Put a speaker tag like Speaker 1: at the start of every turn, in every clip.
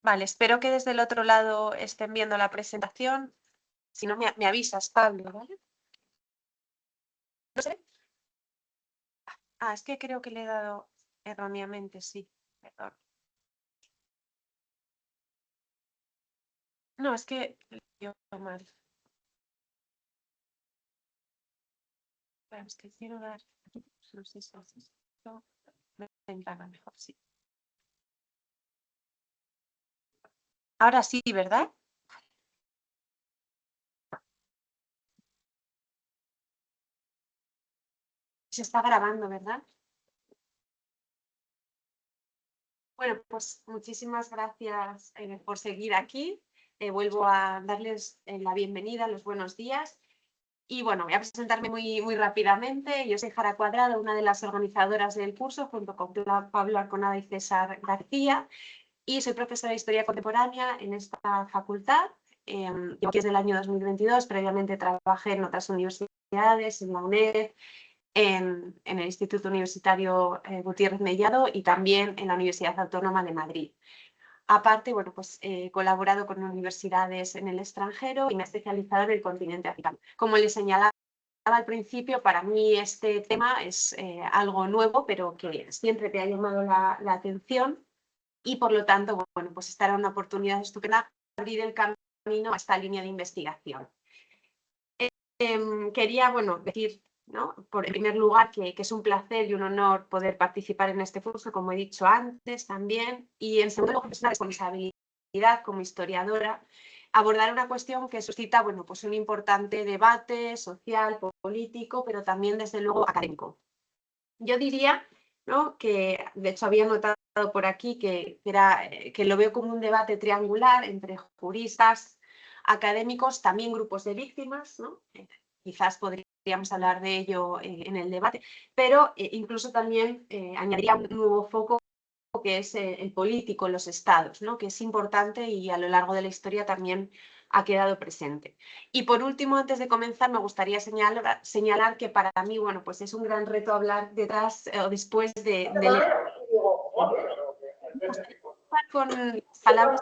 Speaker 1: Vale, espero que desde el otro lado estén viendo la presentación. Si no, me avisas, Pablo, ¿vale? ¿No sé? Ah, es que creo que le he dado erróneamente, sí. Perdón. No, es que yo mal. Claro, es que quiero dar. No sé si es esto. Ventana mejor, sí. Ahora sí, ¿verdad? Se está grabando, ¿verdad? Bueno, pues muchísimas gracias por seguir aquí. Vuelvo a darles la bienvenida, los buenos días. Y bueno, voy a presentarme muy rápidamente. Yo soy Jara Cuadrado, una de las organizadoras del curso, junto con Pablo Arconada y César García. Y soy profesora de Historia Contemporánea en esta facultad. Llevo aquí desde el año 2022. Previamente trabajé en otras universidades, en la UNED, en el Instituto Universitario Gutiérrez Mellado y también en la Universidad Autónoma de Madrid. Aparte, bueno, pues he colaborado con universidades en el extranjero y me he especializado en el continente africano. Como les señalaba al principio, para mí este tema es algo nuevo, pero que siempre te ha llamado la atención y por lo tanto, bueno, pues esta era una oportunidad estupenda para abrir el camino a esta línea de investigación. Quería, bueno, decir, ¿no? En primer lugar, que es un placer y un honor poder participar en este curso, como he dicho antes también, y en segundo lugar, es una responsabilidad como historiadora abordar una cuestión que suscita, bueno, pues un importante debate social, político, pero también, desde luego, académico. Yo diría, ¿no?, que, de hecho, había notado por aquí que lo veo como un debate triangular entre juristas, académicos, también grupos de víctimas, ¿no? Quizás podríamos hablar de ello en el debate, pero incluso también añadiría un nuevo foco que es el político, los estados, ¿no?, que es importante y a lo largo de la historia también ha quedado presente. Y por último, antes de comenzar, me gustaría señalar que para mí, bueno, pues es un gran reto hablar detrás o después de con palabras,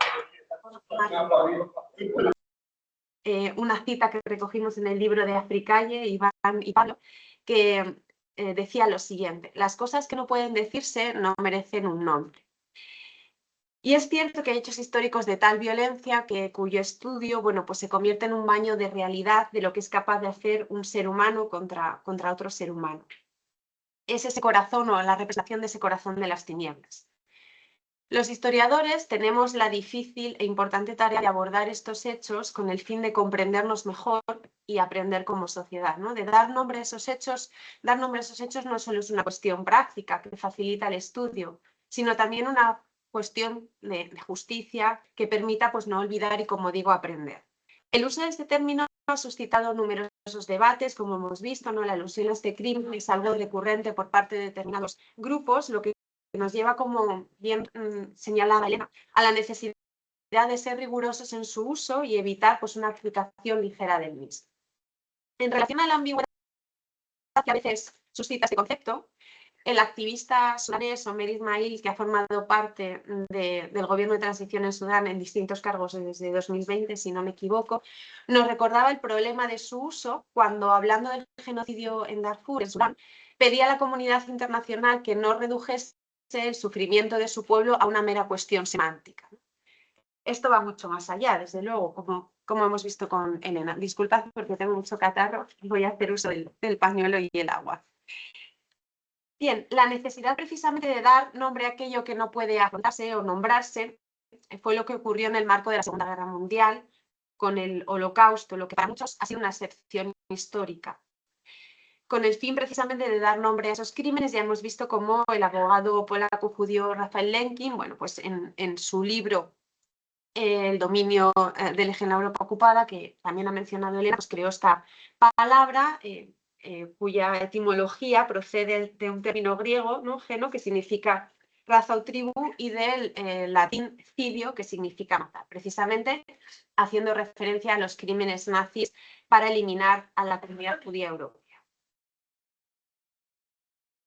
Speaker 1: una cita que recogimos en el libro de Africalle, Iván y Pablo, que decía lo siguiente: las cosas que no pueden decirse no merecen un nombre. Y es cierto que hay hechos históricos de tal violencia cuyo estudio, bueno, pues se convierte en un baño de realidad de lo que es capaz de hacer un ser humano contra otro ser humano. Es ese corazón o la representación de ese corazón de las tinieblas. Los historiadores tenemos la difícil e importante tarea de abordar estos hechos con el fin de comprendernos mejor y aprender como sociedad, ¿no? De dar nombre a esos hechos. Dar nombre a esos hechos no solo es una cuestión práctica que facilita el estudio, sino también una cuestión de justicia que permita, pues, no olvidar y, como digo, aprender. El uso de este término ha suscitado numerosos debates, como hemos visto, ¿no? La alusión a este crimen es algo recurrente por parte de determinados grupos, lo que nos lleva, como bien señalaba Elena, a la necesidad de ser rigurosos en su uso y evitar, pues, una aplicación ligera del mismo. En relación a la ambigüedad que a veces suscita este concepto, el activista sudanés Omer Ismail, que ha formado parte del gobierno de transición en Sudán en distintos cargos desde 2020, si no me equivoco, nos recordaba el problema de su uso cuando, hablando del genocidio en Darfur, en Sudán, pedía a la comunidad internacional que no redujese el sufrimiento de su pueblo a una mera cuestión semántica. Esto va mucho más allá, desde luego, como hemos visto con Elena. Disculpad porque tengo mucho catarro, voy a hacer uso del pañuelo y el agua. Bien, la necesidad precisamente de dar nombre a aquello que no puede afrontarse o nombrarse fue lo que ocurrió en el marco de la Segunda Guerra Mundial con el Holocausto, lo que para muchos ha sido una excepción histórica. Con el fin precisamente de dar nombre a esos crímenes, ya hemos visto cómo el abogado polaco judío Raphael Lemkin, bueno, pues en su libro El dominio del eje en la Europa ocupada, que también ha mencionado Elena, pues creó esta palabra cuya etimología procede de un término griego, ¿no?, geno, que significa raza o tribu, y del latín cidio, que significa matar, precisamente haciendo referencia a los crímenes nazis para eliminar a la comunidad judía europea.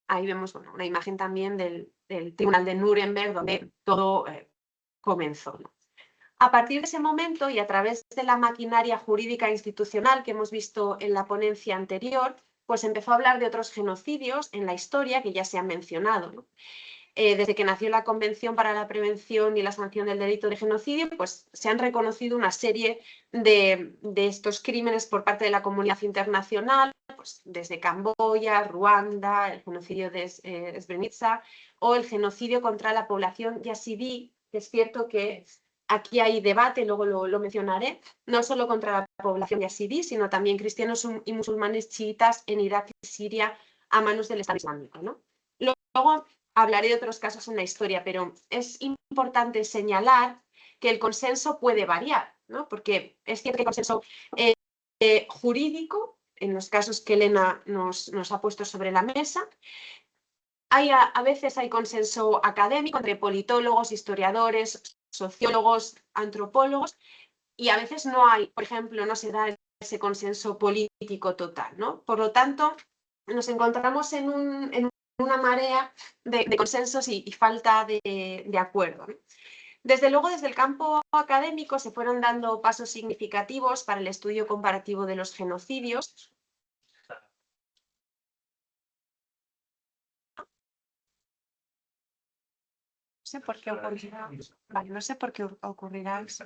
Speaker 1: Ahí vemos, bueno, una imagen también del Tribunal de Nuremberg, donde todo comenzó, ¿no? A partir de ese momento y a través de la maquinaria jurídica institucional que hemos visto en la ponencia anterior, pues empezó a hablar de otros genocidios en la historia que ya se han mencionado, ¿no? Desde que nació la Convención para la Prevención y la Sanción del Delito de Genocidio, pues se han reconocido una serie de estos crímenes por parte de la comunidad internacional, pues desde Camboya, Ruanda, el genocidio de Srebrenica o el genocidio contra la población yazidí, que es cierto que aquí hay debate, luego lo mencionaré, no solo contra la población yazidí, sino también cristianos y musulmanes chiitas en Irak y Siria a manos del Estado Islámico, ¿no? Luego hablaré de otros casos en la historia, pero es importante señalar que el consenso puede variar, ¿no? Porque es cierto que el consenso jurídico, en los casos que Elena nos ha puesto sobre la mesa, a veces hay consenso académico entre politólogos, historiadores, sociólogos, antropólogos, y a veces no hay, por ejemplo, no se da ese consenso político total, ¿no? Por lo tanto, nos encontramos en una marea de consensos y falta de acuerdo, ¿no? Desde luego, desde el campo académico se fueron dando pasos significativos para el estudio comparativo de los genocidios. No sé por qué ocurrirá. Vale, no sé por qué ocurrirá eso.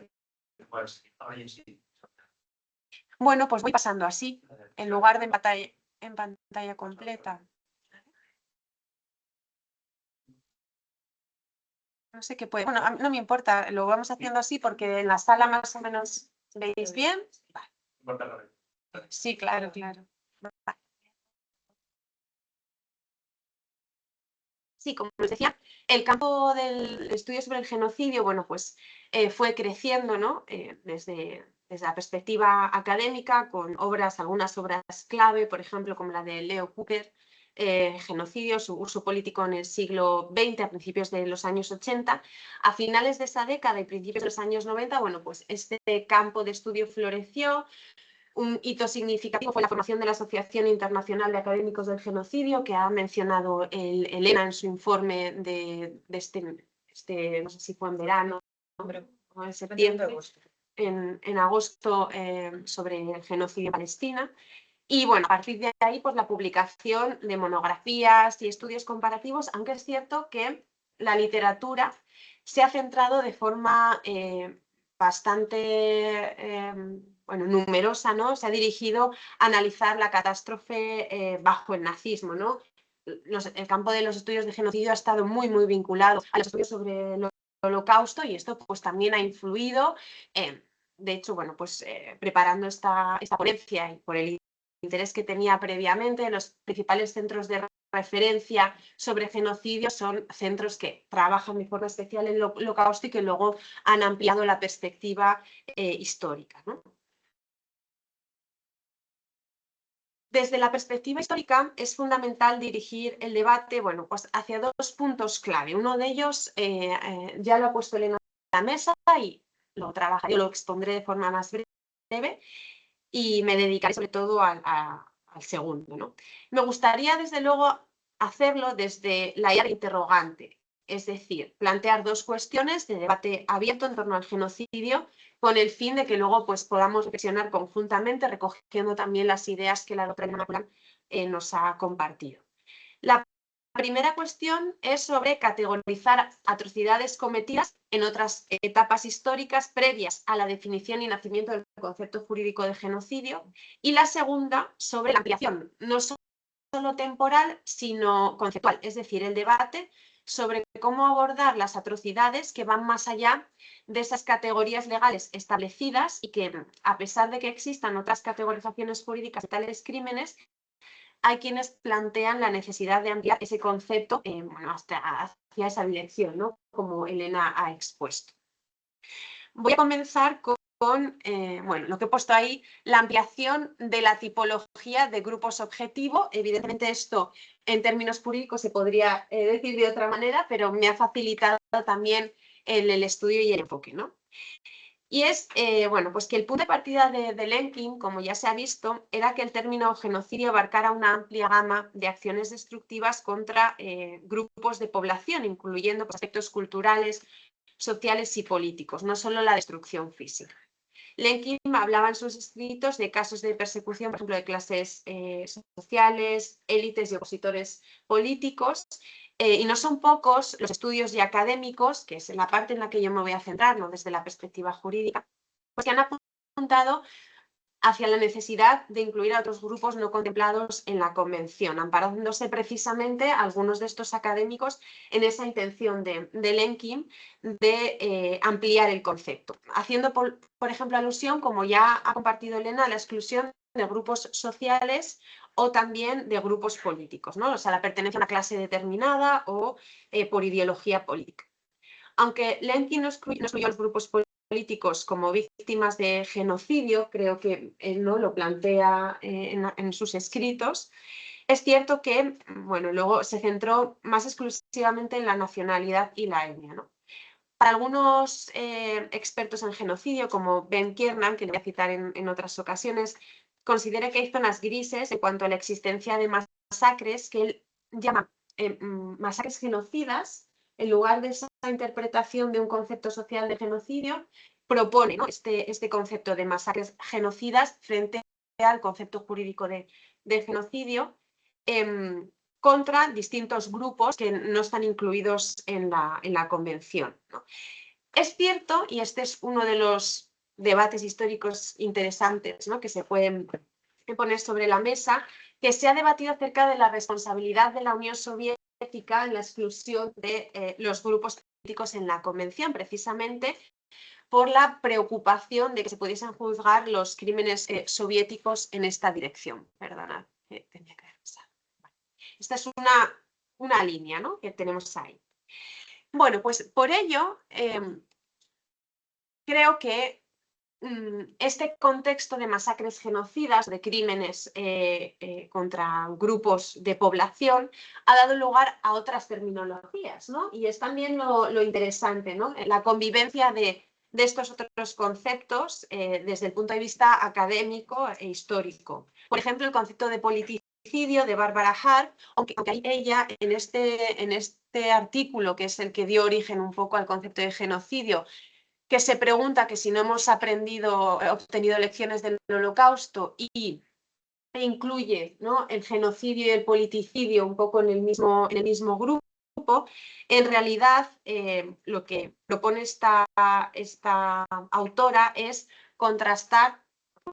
Speaker 1: Bueno, pues voy pasando así, en lugar de en pantalla completa. No sé qué puede. Bueno, no me importa, lo vamos haciendo así porque en la sala más o menos veis bien. Vale. Sí, claro, claro. Vale. Sí, como les decía, el campo del estudio sobre el genocidio, bueno, pues fue creciendo, ¿no? Desde la perspectiva académica, con algunas obras clave, por ejemplo, como la de Leo Kuper, Genocidio, su uso político en el siglo XX, a principios de los años 80. A finales de esa década y principios de los años 90, bueno, pues este campo de estudio floreció. Un hito significativo fue la formación de la Asociación Internacional de Académicos del Genocidio, que ha mencionado Elena en su informe de este, no sé si fue en verano o en septiembre, en agosto, sobre el genocidio en Palestina. Y bueno, a partir de ahí, pues la publicación de monografías y estudios comparativos, aunque es cierto que la literatura se ha centrado de forma bastante bueno, numerosa, ¿no? Se ha dirigido a analizar la catástrofe bajo el nazismo, ¿no? El campo de los estudios de genocidio ha estado muy, muy vinculado a los estudios sobre el Holocausto y esto pues también ha influido, de hecho, bueno, pues preparando esta ponencia y por el interés que tenía previamente, los principales centros de referencia sobre genocidio son centros que trabajan de forma especial en el Holocausto y que luego han ampliado la perspectiva histórica, ¿no? Desde la perspectiva histórica es fundamental dirigir el debate, bueno, pues hacia dos puntos clave. Uno de ellos ya lo ha puesto Elena en la mesa y lo trabajaré, yo lo expondré de forma más breve y me dedicaré sobre todo al segundo, ¿no? Me gustaría, desde luego, hacerlo desde la idea de interrogante, es decir, plantear dos cuestiones de debate abierto en torno al genocidio con el fin de que luego pues, podamos reflexionar conjuntamente, recogiendo también las ideas que la doctora Elena nos ha compartido. La primera cuestión es sobre categorizar atrocidades cometidas en otras etapas históricas previas a la definición y nacimiento del concepto jurídico de genocidio. Y la segunda sobre la ampliación, no solo temporal, sino conceptual, es decir, el debate sobre cómo abordar las atrocidades que van más allá de esas categorías legales establecidas y que, a pesar de que existan otras categorizaciones jurídicas de tales crímenes, hay quienes plantean la necesidad de ampliar ese concepto bueno, hacia esa dirección, ¿no? Como Elena ha expuesto. Voy a comenzar con bueno, lo que he puesto ahí, la ampliación de la tipología de grupos objetivo. Evidentemente esto en términos jurídicos se podría decir de otra manera, pero me ha facilitado también el estudio y el enfoque, ¿no? Y es, bueno, pues que el punto de partida de Lenkin, como ya se ha visto, era que el término genocidio abarcara una amplia gama de acciones destructivas contra grupos de población, incluyendo pues, aspectos culturales, sociales y políticos, no solo la destrucción física. Lenkin hablaba en sus escritos de casos de persecución, por ejemplo, de clases sociales, élites y opositores políticos, y no son pocos los estudios y académicos, que es la parte en la que yo me voy a centrar, ¿no? Desde la perspectiva jurídica, pues que han apuntado hacia la necesidad de incluir a otros grupos no contemplados en la Convención, amparándose precisamente algunos de estos académicos en esa intención de Lenkin de ampliar el concepto, haciendo, por ejemplo, alusión, como ya ha compartido Elena, a la exclusión de grupos sociales o también de grupos políticos, ¿no? O sea, la pertenencia a una clase determinada o por ideología política. Aunque Lenkin no excluyó los grupos políticos como víctimas de genocidio, creo que él no lo plantea en sus escritos, es cierto que, bueno, luego se centró más exclusivamente en la nacionalidad y la etnia, ¿no? Para algunos expertos en genocidio, como Ben Kiernan, que le voy a citar en otras ocasiones, considera que hay zonas grises en cuanto a la existencia de masacres que él llama masacres genocidas. En lugar de esa interpretación de un concepto social de genocidio, propone, ¿no? este concepto de masacres genocidas frente al concepto jurídico de genocidio contra distintos grupos que no están incluidos en la Convención, ¿no? Es cierto, y este es uno de los debates históricos interesantes, ¿no? que se pueden poner sobre la mesa, que se ha debatido acerca de la responsabilidad de la Unión Soviética en la exclusión de los grupos políticos en la Convención, precisamente por la preocupación de que se pudiesen juzgar los crímenes soviéticos en esta dirección. Perdonad, tenía que revisar. Esta es una línea, ¿no? que tenemos ahí. Bueno, pues por ello creo que este contexto de masacres genocidas, de crímenes contra grupos de población, ha dado lugar a otras terminologías, ¿no? Y es también lo interesante, ¿no? La convivencia de estos otros conceptos desde el punto de vista académico e histórico. Por ejemplo, el concepto de politicidio de Barbara Hart, aunque ella en este artículo, que es el que dio origen un poco al concepto de genocidio, que se pregunta que si no hemos obtenido lecciones del Holocausto e incluye, ¿no? el genocidio y el politicidio un poco en el mismo grupo, en realidad lo que propone esta autora es contrastar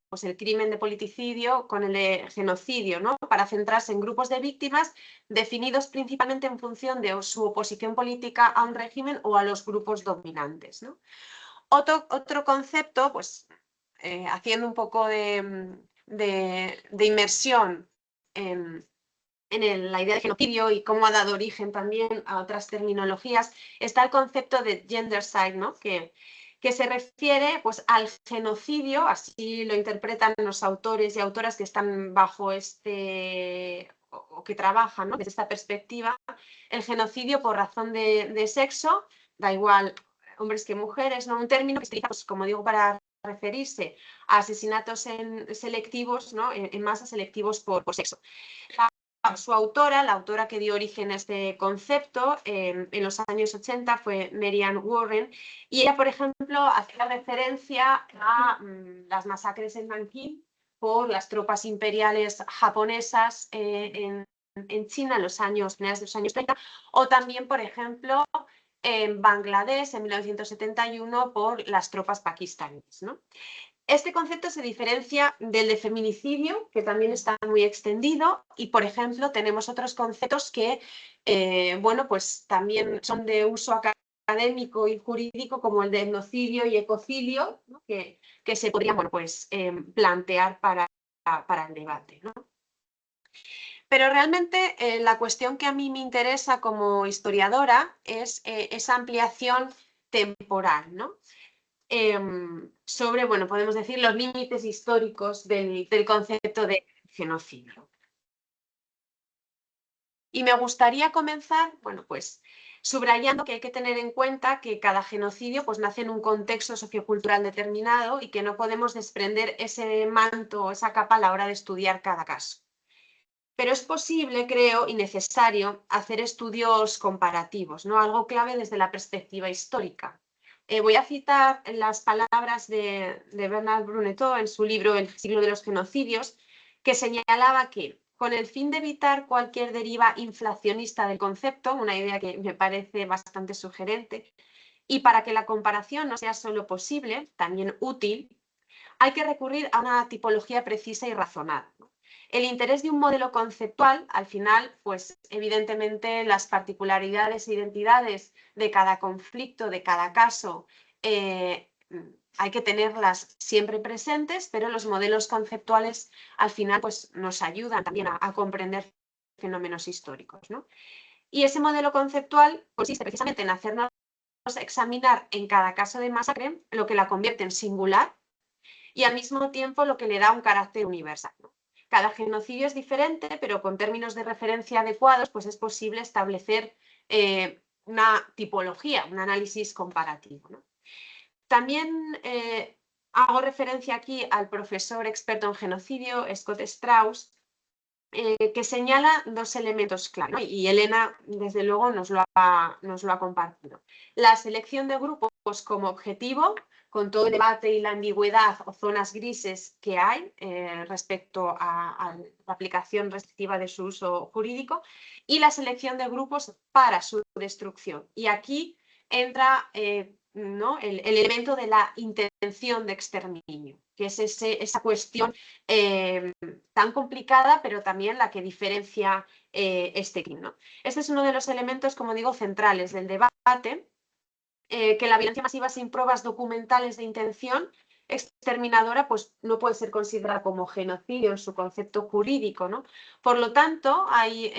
Speaker 1: pues, el crimen de politicidio con el de genocidio, ¿no? para centrarse en grupos de víctimas definidos principalmente en función de su oposición política a un régimen o a los grupos dominantes, ¿no? Otro concepto, pues haciendo un poco de inmersión en la idea de genocidio y cómo ha dado origen también a otras terminologías, está el concepto de gendercide, ¿no? que se refiere pues, al genocidio, así lo interpretan los autores y autoras que están bajo o que trabajan, ¿no? desde esta perspectiva, el genocidio por razón de sexo, da igual hombres que mujeres, ¿no? Un término que se utiliza, pues, como digo, para referirse a asesinatos selectivos, ¿no? en masa selectivos por sexo. Su autora, la autora que dio origen a este concepto en los años 80 fue Marianne Warren, y ella, por ejemplo, hacía referencia a las masacres en Nankín por las tropas imperiales japonesas en China en finales de los años 30, o también, por ejemplo, en Bangladesh en 1971 por las tropas pakistaníes, ¿no? Este concepto se diferencia del de feminicidio, que también está muy extendido, y, por ejemplo, tenemos otros conceptos que, bueno, pues también son de uso académico y jurídico, como el de etnocidio y ecocidio, ¿no? que se podrían, bueno, pues, plantear para el debate, ¿no? Pero realmente la cuestión que a mí me interesa como historiadora es esa ampliación temporal, ¿no? Sobre, bueno, podemos decir, los límites históricos del concepto de genocidio. Y me gustaría comenzar, bueno, pues subrayando que hay que tener en cuenta que cada genocidio pues nace en un contexto sociocultural determinado y que no podemos desprender ese manto, esa capa a la hora de estudiar cada caso. Pero es posible, creo, y necesario hacer estudios comparativos, ¿no? Algo clave desde la perspectiva histórica. Voy a citar las palabras de Bernard Brunetto en su libro El siglo de los genocidios, que señalaba que con el fin de evitar cualquier deriva inflacionista del concepto, una idea que me parece bastante sugerente, y para que la comparación no sea solo posible, también útil, hay que recurrir a una tipología precisa y razonada. El interés de un modelo conceptual, al final, pues evidentemente las particularidades e identidades de cada conflicto, de cada caso, hay que tenerlas siempre presentes, pero los modelos conceptuales al final pues, nos ayudan también a comprender fenómenos históricos, ¿no? Y ese modelo conceptual consiste precisamente en hacernos examinar en cada caso de masacre lo que la convierte en singular y al mismo tiempo lo que le da un carácter universal, ¿no? Cada genocidio es diferente, pero con términos de referencia adecuados, pues es posible establecer una tipología, un análisis comparativo, ¿no? También hago referencia aquí al profesor experto en genocidio, Scott Strauss, que señala dos elementos clave, ¿no? Y Elena, desde luego, nos lo ha compartido. La selección de grupos como objetivo, con todo el debate y la ambigüedad o zonas grises que hay respecto a la aplicación restrictiva de su uso jurídico, y la selección de grupos para su destrucción. Y aquí entra ¿no? el elemento de la intención de exterminio, que es esa cuestión tan complicada, pero también la que diferencia este crimen, ¿no? Este es uno de los elementos, como digo, centrales del debate, que la violencia masiva sin pruebas documentales de intención exterminadora pues no puede ser considerada como genocidio en su concepto jurídico, ¿no? Por lo tanto, hay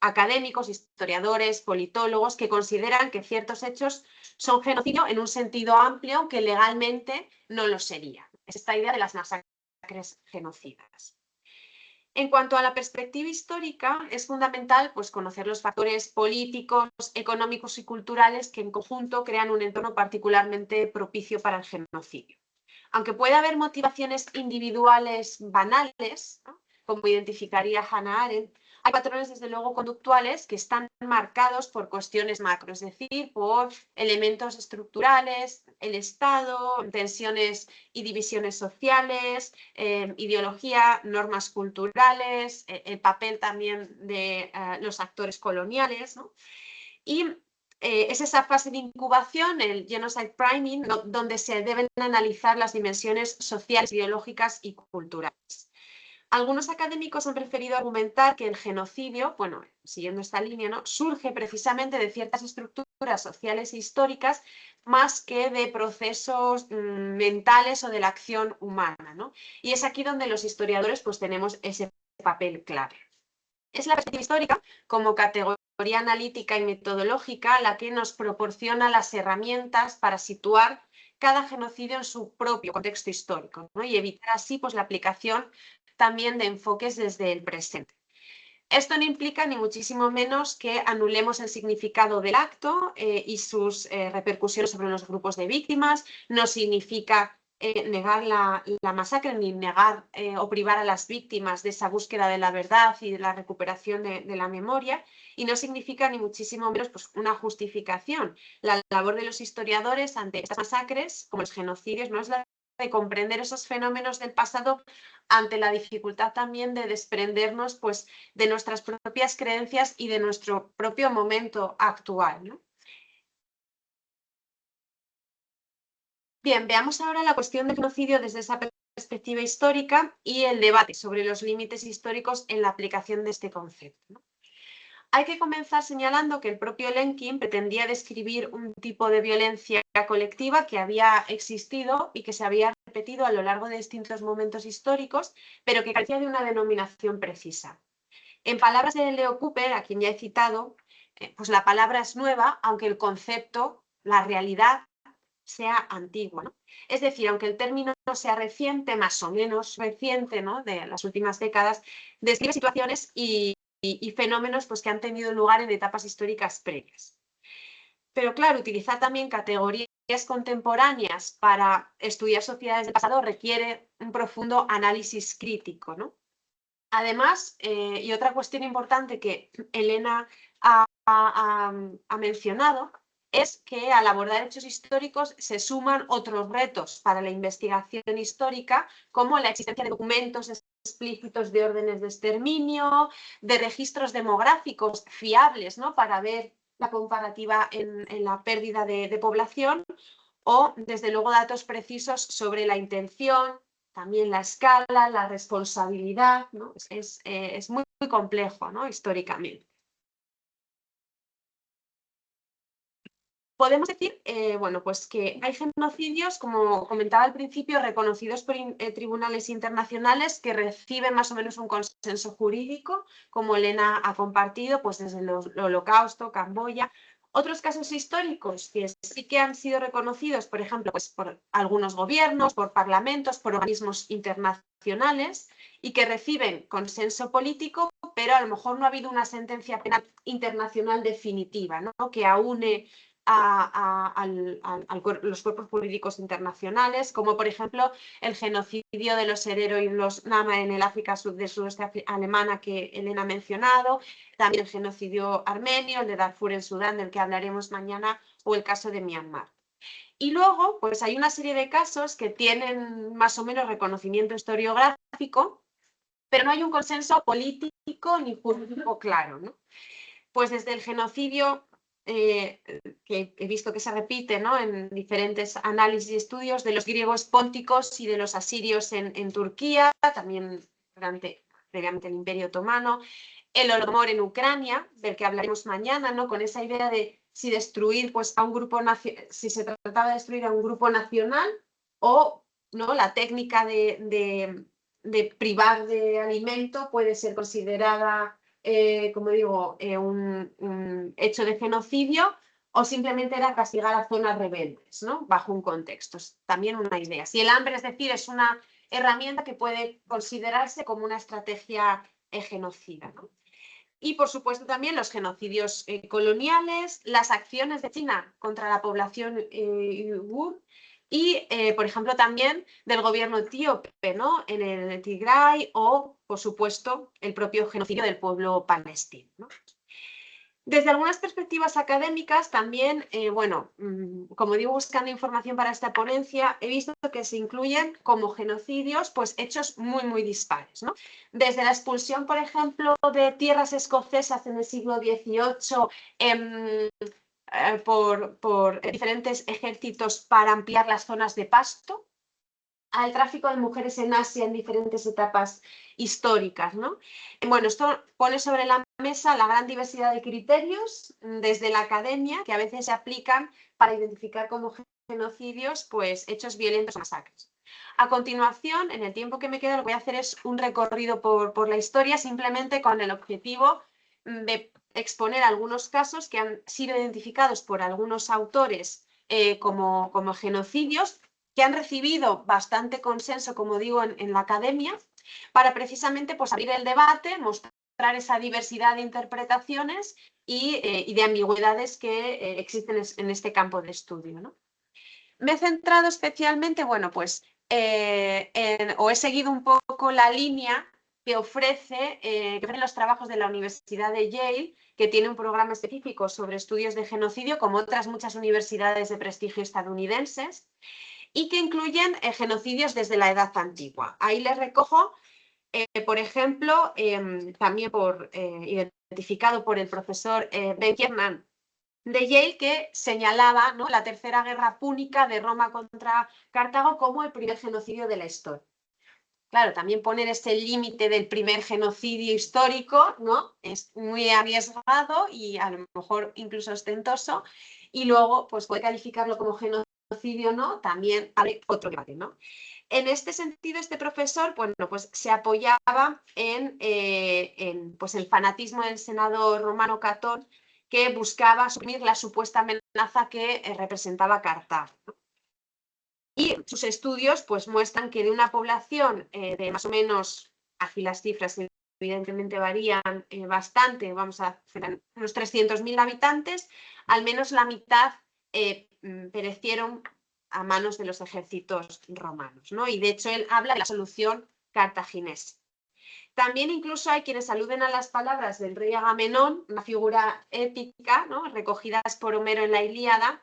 Speaker 1: académicos, historiadores, politólogos que consideran que ciertos hechos son genocidio en un sentido amplio, aunque legalmente no lo sería. Es esta idea de las masacres genocidas. En cuanto a la perspectiva histórica, es fundamental pues, conocer los factores políticos, económicos y culturales que en conjunto crean un entorno particularmente propicio para el genocidio. Aunque puede haber motivaciones individuales banales, ¿no? Como identificaría Hannah Arendt, hay patrones, desde luego, conductuales que están marcados por cuestiones macro, es decir, por elementos estructurales, el Estado, tensiones y divisiones sociales, ideología, normas culturales, el papel también de los actores coloniales, ¿no? Y es esa fase de incubación, el genocide priming, donde se deben analizar las dimensiones sociales, ideológicas y culturales. Algunos académicos han preferido argumentar que el genocidio, bueno, siguiendo esta línea, ¿no? Surge precisamente de ciertas estructuras sociales e históricas más que de procesos mentales o de la acción humana, ¿no? Y es aquí donde los historiadores pues tenemos ese papel clave. Es la perspectiva histórica como categoría analítica y metodológica la que nos proporciona las herramientas para situar cada genocidio en su propio contexto histórico, ¿no? Y evitar así pues, la aplicación también de enfoques desde el presente. Esto no implica ni muchísimo menos que anulemos el significado del acto y sus repercusiones sobre los grupos de víctimas, no significa negar la masacre ni negar o privar a las víctimas de esa búsqueda de la verdad y de la recuperación de la memoria, y no significa ni muchísimo menos pues, una justificación. La labor de los historiadores ante estas masacres, como los genocidios, no es la de comprender esos fenómenos del pasado ante la dificultad también de desprendernos pues, de nuestras propias creencias y de nuestro propio momento actual, ¿no? Bien, veamos ahora la cuestión del genocidio desde esa perspectiva histórica y el debate sobre los límites históricos en la aplicación de este concepto, ¿no? Hay que comenzar señalando que el propio Lenkin pretendía describir un tipo de violencia colectiva que había existido y que se había repetido a lo largo de distintos momentos históricos, pero que carecía de una denominación precisa. En palabras de Leo Cooper, a quien ya he citado, pues la palabra es nueva, aunque el concepto, la realidad, sea antigua, ¿no? Es decir, aunque el término sea reciente, más o menos reciente, ¿no? De las últimas décadas, describe situaciones y fenómenos pues, que han tenido lugar en etapas históricas previas. Pero claro, utilizar también categorías contemporáneas para estudiar sociedades del pasado requiere un profundo análisis crítico, ¿no? Además, y otra cuestión importante que Elena ha mencionado, es que al abordar hechos históricos se suman otros retos para la investigación histórica, como la existencia de documentos explícitos de órdenes de exterminio, de registros demográficos fiables, ¿no?, para ver la comparativa en la pérdida de población, o, desde luego, datos precisos sobre la intención, también la escala, la responsabilidad, ¿no? Es muy, muy complejo, ¿no?, históricamente. Podemos decir, bueno, pues que hay genocidios, como comentaba al principio, reconocidos por tribunales internacionales que reciben más o menos un consenso jurídico, como Elena ha compartido, pues desde el Holocausto, Camboya. Otros casos históricos que sí que han sido reconocidos, por ejemplo, pues por algunos gobiernos, por parlamentos, por organismos internacionales, y que reciben consenso político, pero a lo mejor no ha habido una sentencia penal internacional definitiva, ¿no?, que aúne a los cuerpos jurídicos internacionales, como por ejemplo el genocidio de los Herero y los Nama en el África del sudeste alemana, que Elena ha mencionado, también el genocidio armenio, el de Darfur en Sudán, del que hablaremos mañana, o el caso de Myanmar. Y luego, pues hay una serie de casos que tienen más o menos reconocimiento historiográfico, pero no hay un consenso político ni jurídico claro, ¿no? Pues desde el genocidio, que he visto que se repite, ¿no?, en diferentes análisis y estudios, de los griegos pónticos y de los asirios en Turquía, también previamente el Imperio Otomano, el Holodomor en Ucrania, del que hablaremos mañana, ¿no?, con esa idea de si destruir, pues, a un grupo, si se trataba de destruir a un grupo nacional, o, ¿no?, la técnica de privar de alimento puede ser considerada, como digo, un hecho de genocidio, o simplemente era castigar a zonas rebeldes, ¿no?, bajo un contexto. Es también una idea. Si el hambre, es decir, es una herramienta que puede considerarse como una estrategia genocida, ¿no? Y, por supuesto, también los genocidios coloniales, las acciones de China contra la población uigur, y, por ejemplo, también del gobierno etíope, ¿no?, en el Tigray, o, por supuesto, el propio genocidio del pueblo palestino, ¿no? Desde algunas perspectivas académicas también, bueno, como digo, buscando información para esta ponencia, he visto que se incluyen como genocidios, pues, hechos muy, muy dispares, ¿no? Desde la expulsión, por ejemplo, de tierras escocesas en el siglo XVIII por diferentes ejércitos para ampliar las zonas de pasto, al tráfico de mujeres en Asia en diferentes etapas históricas, ¿no? Bueno, esto pone sobre la mesa la gran diversidad de criterios desde la academia que a veces se aplican para identificar como genocidios, pues, hechos violentos o masacres. A continuación, en el tiempo que me queda, lo que voy a hacer es un recorrido por la historia, simplemente con el objetivo de exponer algunos casos que han sido identificados por algunos autores como genocidios, que han recibido bastante consenso, como digo, en la academia, para precisamente, pues, abrir el debate, mostrar esa diversidad de interpretaciones y de ambigüedades que existen en este campo de estudio, ¿no? Me he centrado especialmente, bueno, pues, o he seguido un poco la línea que ofrecen los trabajos de la Universidad de Yale, que tiene un programa específico sobre estudios de genocidio, como otras muchas universidades de prestigio estadounidenses, y que incluyen genocidios desde la Edad Antigua. Ahí les recojo, por ejemplo, también identificado por el profesor Ben Kiernan de Yale, que señalaba, ¿no?, la Tercera Guerra Púnica de Roma contra Cartago como el primer genocidio de la historia. Claro, también poner ese límite del primer genocidio histórico, ¿no?, es muy arriesgado y a lo mejor incluso ostentoso, y luego, pues, puede calificarlo como genocidio, ¿no?, también abre otro debate, ¿no? En este sentido, este profesor, bueno, pues, se apoyaba en pues, el fanatismo del senador romano Catón, que buscaba suprimir la supuesta amenaza que representaba Cartago, ¿no? Y sus estudios, pues, muestran que de una población de más o menos, aquí las cifras evidentemente varían bastante, vamos a hacer unos 300.000 habitantes, al menos la mitad perecieron a manos de los ejércitos romanos, ¿no? Y de hecho él habla de la solución cartaginesa. También incluso hay quienes aluden a las palabras del rey Agamenón, una figura épica, ¿no?, recogidas por Homero en la Ilíada,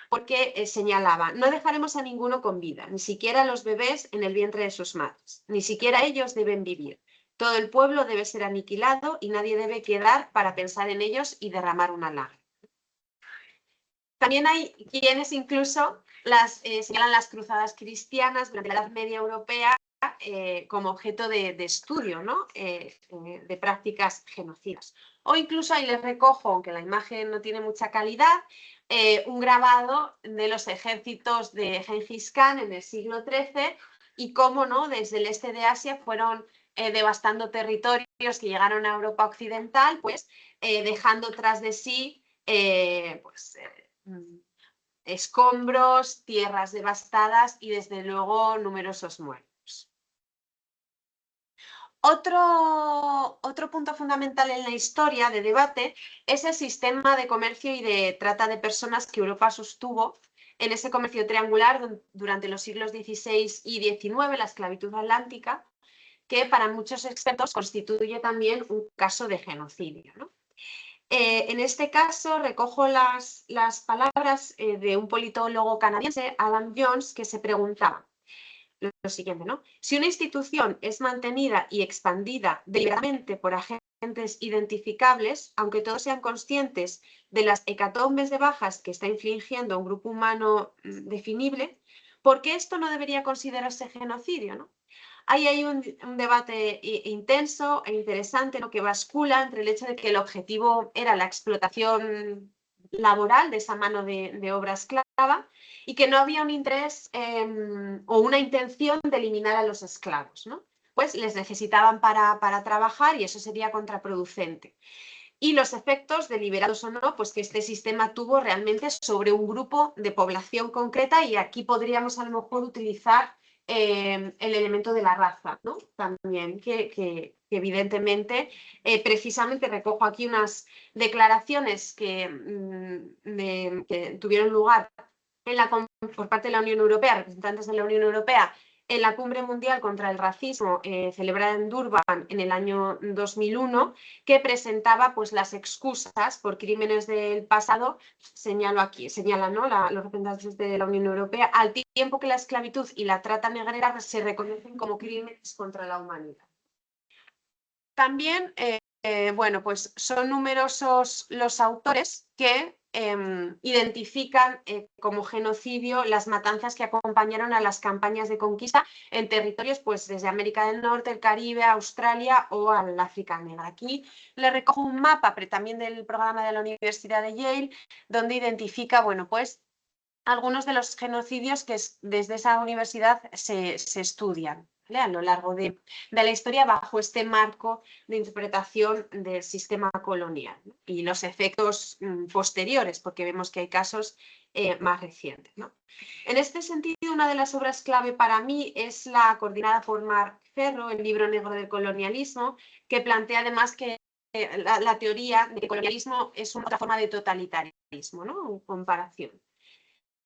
Speaker 1: porque señalaba: no dejaremos a ninguno con vida, ni siquiera a los bebés en el vientre de sus madres, ni siquiera ellos deben vivir. Todo el pueblo debe ser aniquilado y nadie debe quedar para pensar en ellos y derramar una lágrima. También hay quienes incluso señalan las cruzadas cristianas durante la Edad Media europea como objeto de estudio, ¿no?, de prácticas genocidas. O incluso ahí les recojo, aunque la imagen no tiene mucha calidad, un grabado de los ejércitos de Gengis Khan en el siglo XIII y cómo, ¿no?, desde el este de Asia fueron devastando territorios que llegaron a Europa occidental, pues dejando tras de sí escombros, tierras devastadas y desde luego numerosos muertos. Otro punto fundamental en la historia de debate es el sistema de comercio y de trata de personas que Europa sostuvo en ese comercio triangular durante los siglos XVI y XIX, la esclavitud atlántica, que para muchos expertos constituye también un caso de genocidio, ¿no? En este caso recojo las palabras de un politólogo canadiense, Adam Jones, que se preguntaba lo siguiente, ¿no? Si una institución es mantenida y expandida deliberadamente por agentes identificables, aunque todos sean conscientes de las hecatombes de bajas que está infligiendo un grupo humano definible, ¿por qué esto no debería considerarse genocidio, ¿no? Ahí hay un debate intenso e interesante, ¿no?, que bascula entre el hecho de que el objetivo era la explotación laboral de esa mano de obra esclava y que no había un interés o una intención de eliminar a los esclavos, ¿no? Pues les necesitaban para trabajar y eso sería contraproducente. Y los efectos, deliberados o no, pues que este sistema tuvo realmente sobre un grupo de población concreta, y aquí podríamos a lo mejor utilizar el elemento de la raza, ¿no? También, que evidentemente, precisamente recojo aquí unas declaraciones que tuvieron lugar por parte de la Unión Europea, representantes de la Unión Europea, en la Cumbre Mundial contra el Racismo, celebrada en Durban en el año 2001, que presentaba pues las excusas por crímenes del pasado, señalan, ¿no?, los representantes de la Unión Europea, al tiempo que la esclavitud y la trata negrera se reconocen como crímenes contra la humanidad. También, bueno, pues son numerosos los autores que identifican como genocidio las matanzas que acompañaron a las campañas de conquista en territorios pues desde América del Norte, el Caribe, Australia o al África Negra. Aquí le recojo un mapa, pero también del programa de la Universidad de Yale, donde identifica, bueno, pues algunos de los genocidios que desde esa universidad se estudian, ¿vale?, a lo largo de la historia bajo este marco de interpretación del sistema colonial, ¿no?, y los efectos posteriores, porque vemos que hay casos más recientes, ¿no? En este sentido, una de las obras clave para mí es la coordinada por Marc Ferro, el libro negro del colonialismo, que plantea además que la teoría de que el colonialismo es otra forma de totalitarismo, ¿no?, en comparación.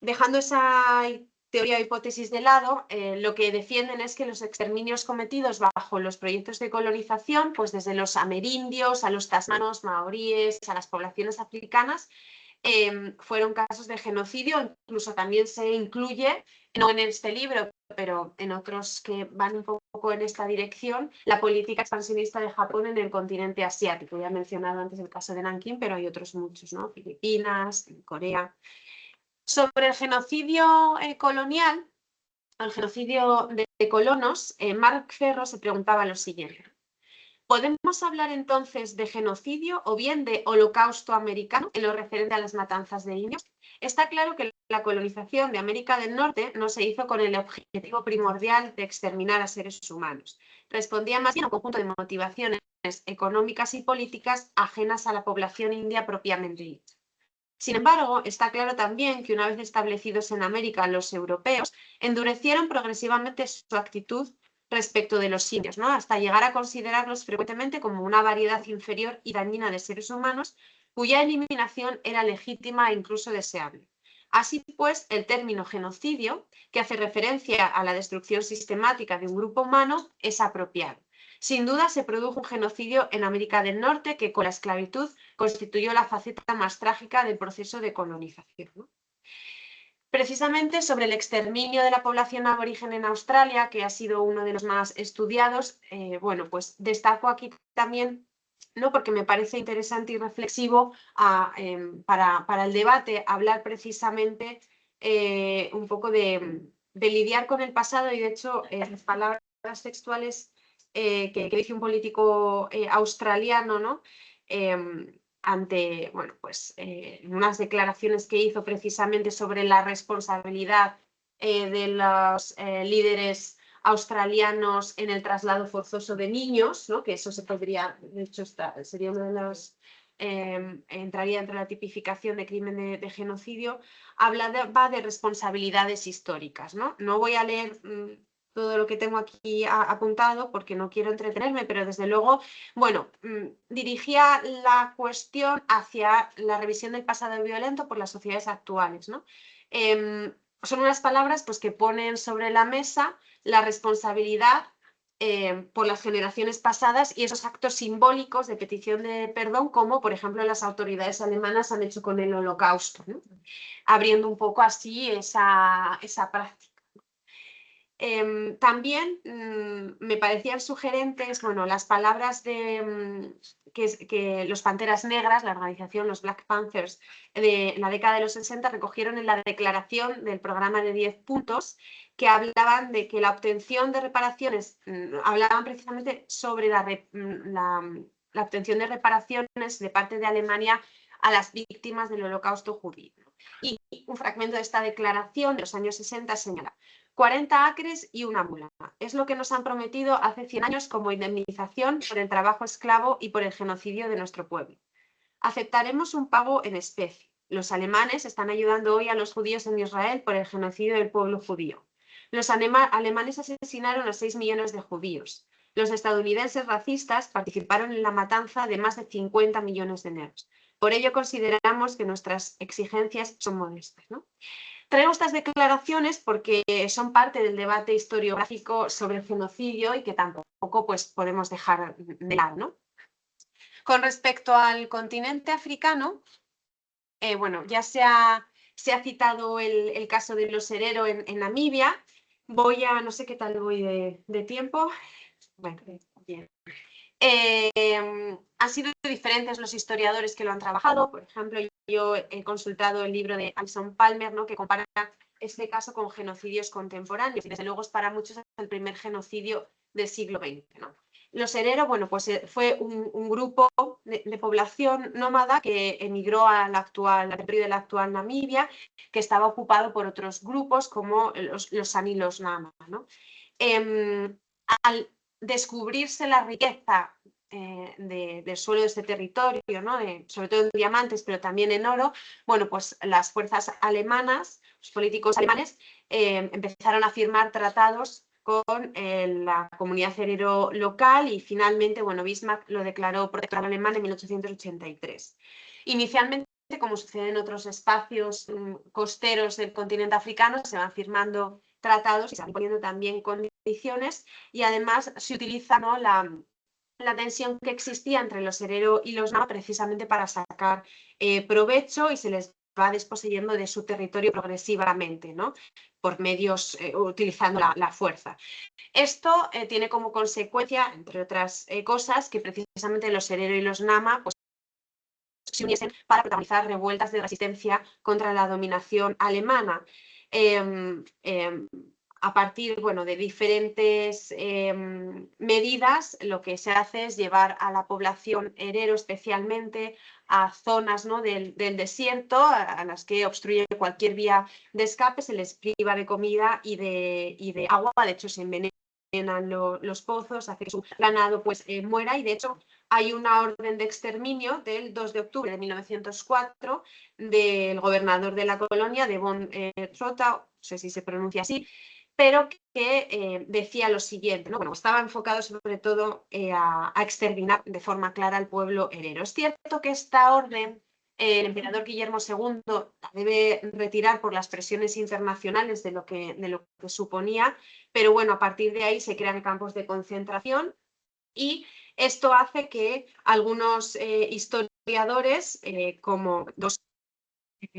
Speaker 1: Dejando esa teoría o hipótesis de lado, lo que defienden es que los exterminios cometidos bajo los proyectos de colonización, pues desde los amerindios a los tasmanos, maoríes, a las poblaciones africanas, fueron casos de genocidio. Incluso también se incluye, no en este libro, pero en otros que van un poco en esta dirección, la política expansionista de Japón en el continente asiático. Ya he mencionado antes el caso de Nankín, pero hay otros muchos, ¿no?, Filipinas, Corea. Sobre el genocidio colonial, el genocidio de colonos, Marc Ferro se preguntaba lo siguiente: ¿podemos hablar entonces de genocidio o bien de holocausto americano en lo referente a las matanzas de indios? Está claro que la colonización de América del Norte no se hizo con el objetivo primordial de exterminar a seres humanos. Respondía más bien a un conjunto de motivaciones económicas y políticas ajenas a la población india propiamente dicha. Sin embargo, está claro también que una vez establecidos en América, los europeos endurecieron progresivamente su actitud respecto de los indios, ¿no?, hasta llegar a considerarlos frecuentemente como una variedad inferior y dañina de seres humanos cuya eliminación era legítima e incluso deseable. Así pues, el término genocidio, que hace referencia a la destrucción sistemática de un grupo humano, es apropiado. Sin duda se produjo un genocidio en América del Norte que con la esclavitud constituyó la faceta más trágica del proceso de colonización, ¿no? Precisamente sobre el exterminio de la población aborigen en Australia, que ha sido uno de los más estudiados, bueno, pues destaco aquí también, ¿no? Porque me parece interesante y reflexivo para el debate hablar precisamente un poco de lidiar con el pasado y de hecho las palabras textuales que dice un político australiano, ¿no? Ante, bueno, pues unas declaraciones que hizo precisamente sobre la responsabilidad de los líderes australianos en el traslado forzoso de niños, ¿no? Que eso se podría, de hecho, sería uno de los, entraría entre la tipificación de crimen de genocidio, va de responsabilidades históricas, ¿no? No voy a leer todo lo que tengo aquí apuntado porque no quiero entretenerme, pero desde luego, bueno, dirigía la cuestión hacia la revisión del pasado violento por las sociedades actuales, ¿no? Son unas palabras pues, que ponen sobre la mesa la responsabilidad por las generaciones pasadas y esos actos simbólicos de petición de perdón, como por ejemplo las autoridades alemanas han hecho con el Holocausto, ¿no? Abriendo un poco así esa práctica. También me parecían sugerentes, bueno, las palabras de que los Panteras Negras, la organización, los Black Panthers, de la década de los 60 recogieron en la declaración del programa de 10 puntos que hablaban de que la obtención de reparaciones, hablaban precisamente sobre la obtención de reparaciones de parte de Alemania a las víctimas del Holocausto judío. Y un fragmento de esta declaración de los años 60 señala: 40 acres y una mula. Es lo que nos han prometido hace 100 años como indemnización por el trabajo esclavo y por el genocidio de nuestro pueblo. Aceptaremos un pago en especie. Los alemanes están ayudando hoy a los judíos en Israel por el genocidio del pueblo judío. Los alemanes asesinaron a 6 millones de judíos. Los estadounidenses racistas participaron en la matanza de más de 50 millones de negros. Por ello consideramos que nuestras exigencias son modestas, ¿no? Traigo estas declaraciones porque son parte del debate historiográfico sobre el genocidio y que tampoco pues, podemos dejar de lado, ¿no? Con respecto al continente africano, bueno, ya se ha citado el caso de los Herero en Namibia. No sé qué tal voy de tiempo. Bueno, bien. Han sido diferentes los historiadores que lo han trabajado. Por ejemplo, yo he consultado el libro de Alison Palmer, ¿no? Que compara este caso con genocidios contemporáneos y desde luego es para muchos el primer genocidio del siglo XX, ¿no? Los Herero, bueno, pues fue un grupo de población nómada que emigró al territorio de la actual Namibia, que estaba ocupado por otros grupos como los San y los Nama, ¿no? Al descubrirse la riqueza del suelo de este territorio, ¿no? Sobre todo en diamantes, pero también en oro, bueno, pues las fuerzas alemanas, los políticos alemanes, empezaron a firmar tratados con la comunidad herero local y finalmente, bueno, Bismarck lo declaró protectorado alemán en 1883. Inicialmente, como sucede en otros espacios costeros del continente africano, se van firmando tratados y se van poniendo también condiciones y además se utiliza, ¿no? la tensión que existía entre los Herero y los Nama precisamente para sacar provecho y se les va desposeyendo de su territorio progresivamente, ¿no? Por medios, utilizando la fuerza. Esto tiene como consecuencia, entre otras cosas, que precisamente los Herero y los Nama pues, se uniesen para protagonizar revueltas de resistencia contra la dominación alemana. A partir, bueno, de diferentes medidas, lo que se hace es llevar a la población herero especialmente a zonas, ¿no? del desierto, a las que obstruye cualquier vía de escape, se les priva de comida y de agua, de hecho se envenenan los pozos, hace que su ganado pues, muera y de hecho hay una orden de exterminio del 2 de octubre de 1904 del gobernador de la colonia, de von Trotha, no sé si se pronuncia así, pero que decía lo siguiente, ¿no? Bueno, estaba enfocado sobre todo a exterminar de forma clara al pueblo herero. Es cierto que esta orden el emperador Guillermo II la debe retirar por las presiones internacionales de lo que suponía, pero bueno, a partir de ahí se crean campos de concentración Y esto hace que algunos historiadores, como dos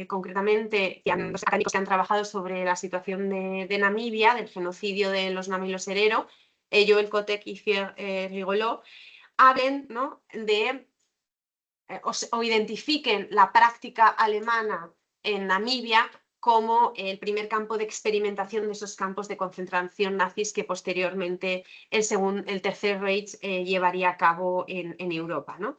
Speaker 1: concretamente los académicos que han trabajado sobre la situación de Namibia, del genocidio de los namilos herero, Joel Kotek y Pierre Rigolot, hablen, ¿no?, de o identifiquen la práctica alemana en Namibia como el primer campo de experimentación de esos campos de concentración nazis que posteriormente el Tercer Reich llevaría a cabo en Europa, ¿no?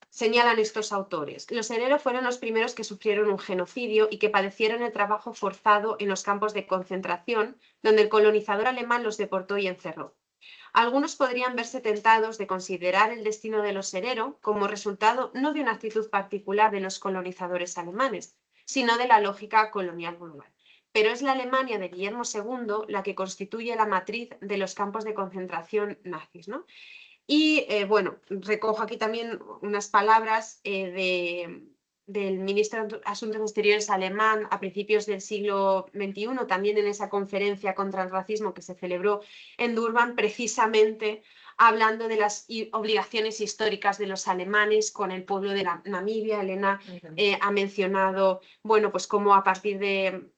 Speaker 1: Señalan estos autores. Los herero fueron los primeros que sufrieron un genocidio y que padecieron el trabajo forzado en los campos de concentración, donde el colonizador alemán los deportó y encerró. Algunos podrían verse tentados de considerar el destino de los herero como resultado no de una actitud particular de los colonizadores alemanes, sino de la lógica colonial global. Pero es la Alemania de Guillermo II la que constituye la matriz de los campos de concentración nazis, ¿no? Y bueno, recojo aquí también unas palabras del ministro de Asuntos Exteriores alemán a principios del siglo XXI, también en esa conferencia contra el racismo que se celebró en Durban, precisamente hablando de las obligaciones históricas de los alemanes con el pueblo de Namibia. Elena ha mencionado, bueno, pues cómo a partir de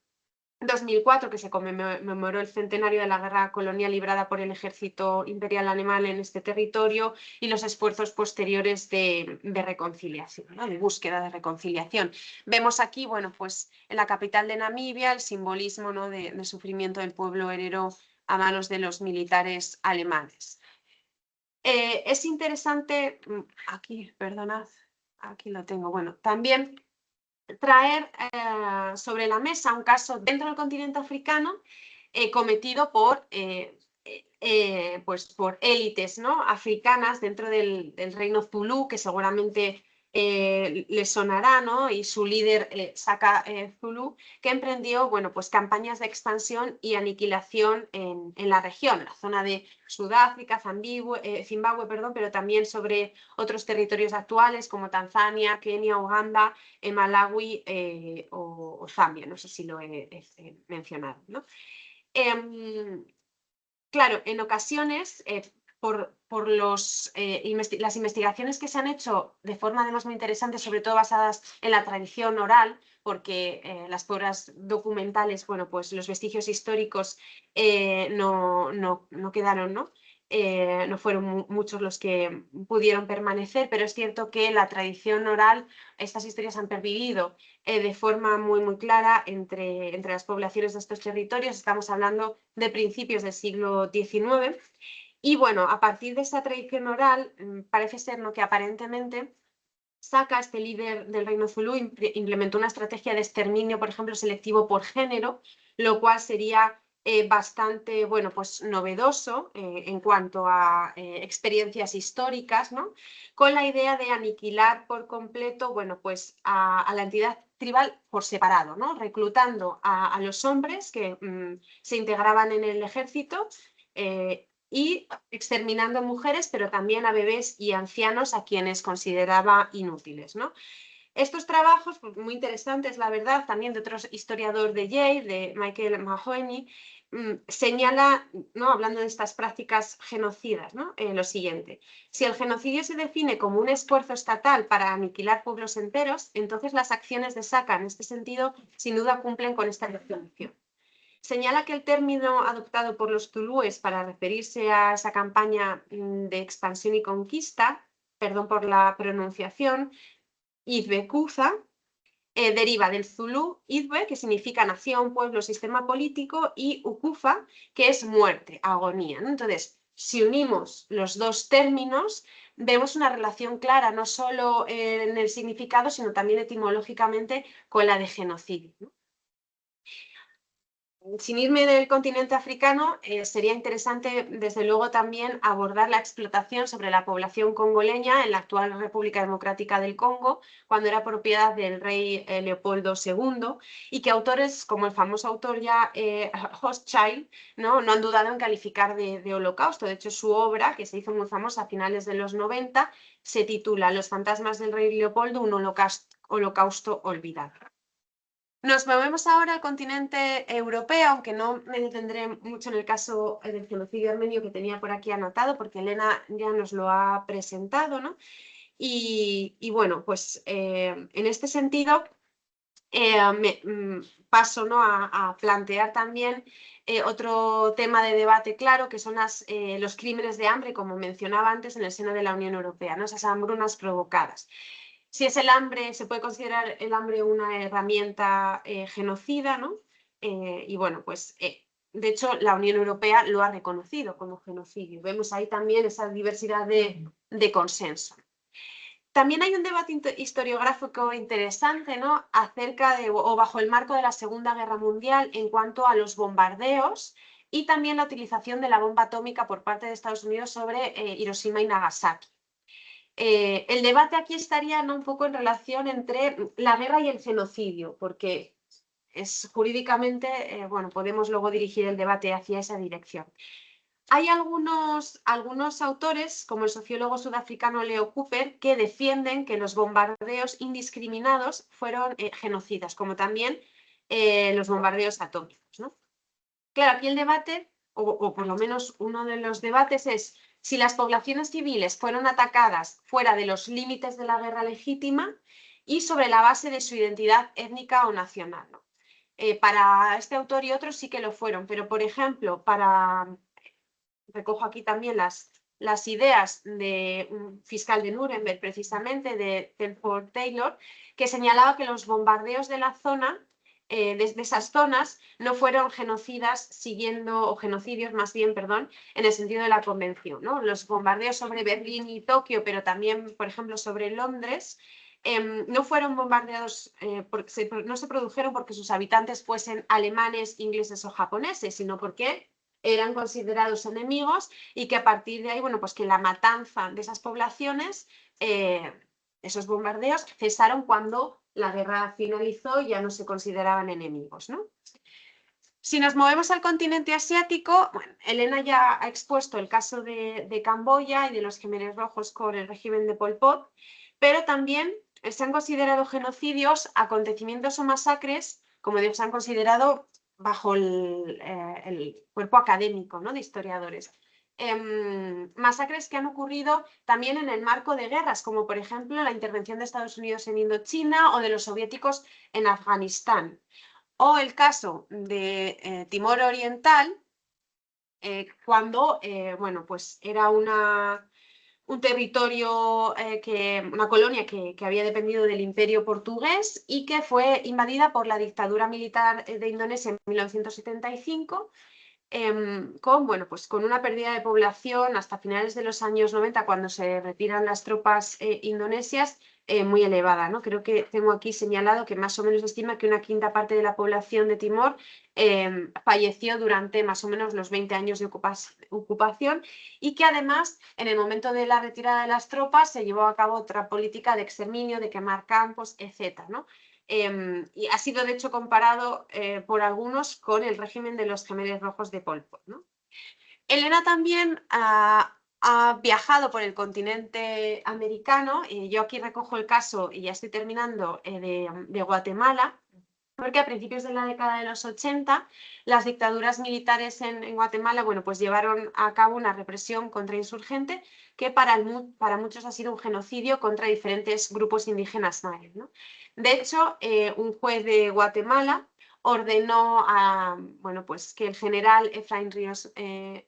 Speaker 1: 2004, que se conmemoró el centenario de la guerra colonial librada por el ejército imperial alemán en este territorio, y los esfuerzos posteriores de reconciliación, ¿no?, de búsqueda de reconciliación. Vemos aquí, bueno, pues en la capital de Namibia, el simbolismo, ¿no?, de sufrimiento del pueblo herero a manos de los militares alemanes. Es interesante, aquí, perdonad, aquí lo tengo, bueno, también traer sobre la mesa un caso dentro del continente africano cometido por, pues por élites, ¿no?, africanas dentro del reino Zulú, que seguramente les sonará, ¿no?, y su líder Saka Zulu, que emprendió, bueno, pues campañas de expansión y aniquilación en la región, en la zona de Sudáfrica, Zimbabue, perdón, pero también sobre otros territorios actuales como Tanzania, Kenia, Uganda, Malawi o Zambia, no sé si lo he mencionado, ¿no? Claro, en ocasiones, por las investigaciones que se han hecho de forma además muy interesante, sobre todo basadas en la tradición oral, porque las pruebas documentales, bueno, pues los vestigios históricos no quedaron, ¿no? No fueron muchos los que pudieron permanecer, pero es cierto que la tradición oral, estas historias han pervivido de forma muy clara entre las poblaciones de estos territorios. Estamos hablando de principios del siglo XIX. Y bueno, a partir de esta tradición oral, parece ser, ¿no?, que aparentemente Saka, este líder del reino Zulú, implementó una estrategia de exterminio, por ejemplo, selectivo por género, lo cual sería bastante, bueno, pues novedoso en cuanto a experiencias históricas, ¿no?, con la idea de aniquilar por completo, bueno, pues a la entidad tribal por separado, ¿no?, reclutando a los hombres que se integraban en el ejército y exterminando mujeres, pero también a bebés y ancianos a quienes consideraba inútiles, ¿no? Estos trabajos, pues, muy interesantes, la verdad, también de otro historiador de Yale, de Michael Mahoney, señala, ¿no?, hablando de estas prácticas genocidas, ¿no?, lo siguiente: si el genocidio se define como un esfuerzo estatal para aniquilar pueblos enteros, entonces las acciones de Saka en este sentido sin duda cumplen con esta definición. Señala que el término adoptado por los zulúes para referirse a esa campaña de expansión y conquista, perdón por la pronunciación, Izbekuza, deriva del zulú Izbe, que significa nación, pueblo, sistema político, y Ukufa, que es muerte, agonía, ¿no? Entonces, si unimos los dos términos, vemos una relación clara, no solo en el significado, sino también etimológicamente con la de genocidio, ¿no? Sin irme del continente africano, sería interesante, desde luego, también abordar la explotación sobre la población congoleña en la actual República Democrática del Congo, cuando era propiedad del rey Leopoldo II, y que autores como el famoso autor ya Hochschild no han dudado en calificar de holocausto. De hecho, su obra, que se hizo muy famosa a finales de los 90, se titula Los fantasmas del rey Leopoldo, un holocausto olvidado. Nos movemos ahora al continente europeo, aunque no me detendré mucho en el caso del genocidio armenio que tenía por aquí anotado, porque Elena ya nos lo ha presentado, ¿no? Y bueno, pues en este sentido paso, ¿no?, a plantear también otro tema de debate claro, que son los crímenes de hambre, como mencionaba antes, en el seno de la Unión Europea, ¿no? Esas hambrunas provocadas. Si es el hambre, se puede considerar el hambre una herramienta genocida, ¿no? Y bueno, pues de hecho la Unión Europea lo ha reconocido como genocidio. Vemos ahí también esa diversidad de consenso. También hay un debate historiográfico interesante, ¿no?, acerca de, o bajo el marco de la Segunda Guerra Mundial, en cuanto a los bombardeos y también la utilización de la bomba atómica por parte de Estados Unidos sobre Hiroshima y Nagasaki. El debate aquí estaría, ¿no?, un poco en relación entre la guerra y el genocidio, porque es jurídicamente, bueno, podemos luego dirigir el debate hacia esa dirección. Hay algunos autores, como el sociólogo sudafricano Leo Cooper, que defienden que los bombardeos indiscriminados fueron genocidas, como también los bombardeos atómicos, ¿no? Claro, aquí el debate, o por lo menos uno de los debates, es si las poblaciones civiles fueron atacadas fuera de los límites de la guerra legítima y sobre la base de su identidad étnica o nacional, ¿no? Para este autor y otros sí que lo fueron, pero por ejemplo, recojo aquí también las ideas de un fiscal de Nuremberg, precisamente, de Telford Taylor, que señalaba que los bombardeos de la zona, de esas zonas, no fueron genocidas o genocidios más bien, perdón, en el sentido de la convención, ¿no? Los bombardeos sobre Berlín y Tokio, pero también, por ejemplo, sobre Londres, no fueron bombardeados, no se produjeron porque sus habitantes fuesen alemanes, ingleses o japoneses, sino porque eran considerados enemigos y que a partir de ahí, bueno, pues que la matanza de esas poblaciones, esos bombardeos, cesaron cuando la guerra finalizó y ya no se consideraban enemigos, ¿no? Si nos movemos al continente asiático, bueno, Elena ya ha expuesto el caso de Camboya y de los Khmeres rojos con el régimen de Pol Pot, pero también se han considerado genocidios acontecimientos o masacres, como Dios han considerado bajo el cuerpo académico, ¿no?, de historiadores. Masacres que han ocurrido también en el marco de guerras, como por ejemplo la intervención de Estados Unidos en Indochina o de los soviéticos en Afganistán. O el caso de Timor Oriental, cuando bueno, pues era un territorio, una colonia que había dependido del Imperio portugués y que fue invadida por la dictadura militar de Indonesia en 1975, bueno, pues con una pérdida de población hasta finales de los años 90, cuando se retiran las tropas indonesias, muy elevada, ¿no? Creo que tengo aquí señalado que más o menos se estima que una quinta parte de la población de Timor falleció durante más o menos los 20 años de ocupación, y que además en el momento de la retirada de las tropas se llevó a cabo otra política de exterminio, de quemar campos, etcétera, ¿no? Y ha sido de hecho comparado por algunos con el régimen de los Khmeres rojos de Pol Pot, ¿no? Elena también ha viajado por el continente americano. Yo aquí recojo el caso, y ya estoy terminando, de Guatemala, porque a principios de la década de los 80 las dictaduras militares en Guatemala, bueno, pues llevaron a cabo una represión contra insurgentes que para muchos ha sido un genocidio contra diferentes grupos indígenas mayas, ¿no? De hecho, un juez de Guatemala ordenó bueno, pues que el general Efraín Ríos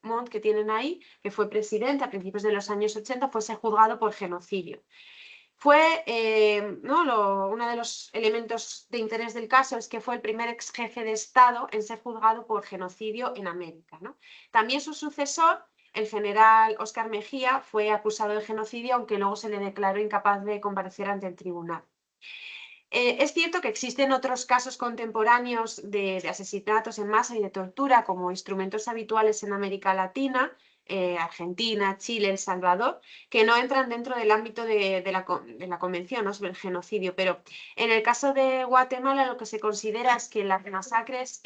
Speaker 1: Montt, que tienen ahí, que fue presidente a principios de los años 80, fuese juzgado por genocidio. Fue, ¿no?, uno de los elementos de interés del caso es que fue el primer ex jefe de Estado en ser juzgado por genocidio en América, ¿no? También su sucesor, el general Óscar Mejía, fue acusado de genocidio, aunque luego se le declaró incapaz de comparecer ante el tribunal. Es cierto que existen otros casos contemporáneos de asesinatos en masa y de tortura como instrumentos habituales en América Latina, Argentina, Chile, El Salvador, que no entran dentro del ámbito de la Convención, ¿no?, sobre el genocidio. Pero en el caso de Guatemala, lo que se considera es que las masacres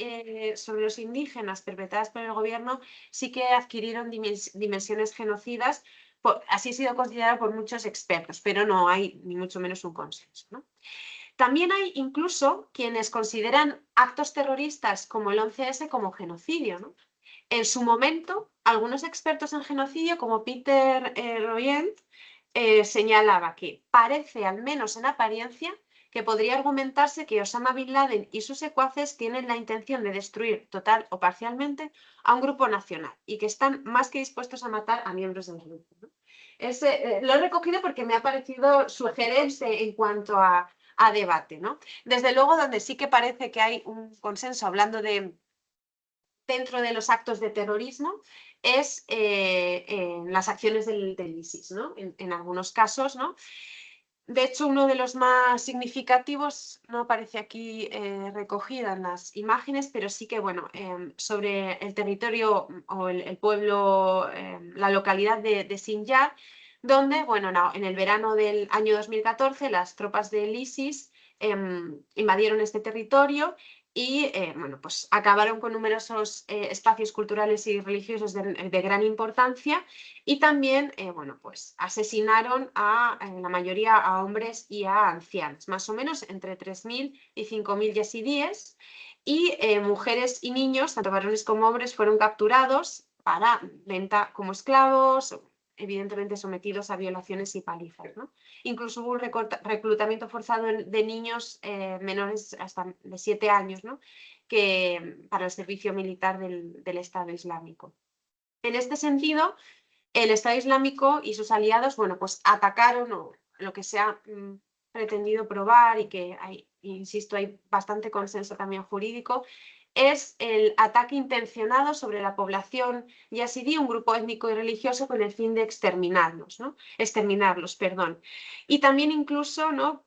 Speaker 1: sobre los indígenas perpetradas por el gobierno sí que adquirieron dimensiones genocidas. Así ha sido considerado por muchos expertos, pero no hay ni mucho menos un consenso, ¿no? También hay incluso quienes consideran actos terroristas como el 11S como genocidio, ¿no? En su momento, algunos expertos en genocidio, como Peter Royent, señalaba que parece, al menos en apariencia, que podría argumentarse que Osama Bin Laden y sus secuaces tienen la intención de destruir total o parcialmente a un grupo nacional y que están más que dispuestos a matar a miembros del grupo, ¿no? Lo he recogido porque me ha parecido sugerente en cuanto a debate, ¿no? Desde luego, donde sí que parece que hay un consenso hablando de dentro de los actos de terrorismo es en las acciones del ISIS, ¿no? En algunos casos, ¿no? De hecho, uno de los más significativos no aparece aquí recogida en las imágenes, pero sí que, bueno, sobre el territorio o el pueblo, la localidad de Sinjar, donde, bueno, no, en el verano del año 2014 las tropas del ISIS invadieron este territorio y, bueno, pues acabaron con numerosos espacios culturales y religiosos de gran importancia y también, bueno, pues asesinaron en la mayoría a hombres y a ancianos, más o menos entre 3.000 y 5.000 yazidíes, y mujeres y niños, tanto varones como hombres, fueron capturados para venta como esclavos, evidentemente sometidos a violaciones y palizas, ¿no? Incluso hubo un reclutamiento forzado de niños menores hasta de 7 años, ¿no? Para el servicio militar del Estado Islámico. En este sentido, el Estado Islámico y sus aliados, bueno, pues atacaron o lo que se ha pretendido probar y que hay, insisto, hay bastante consenso también jurídico, es el ataque intencionado sobre la población yazidí, un grupo étnico y religioso con el fin de exterminarlos, ¿no? Exterminarlos, perdón. Y también incluso, ¿no?,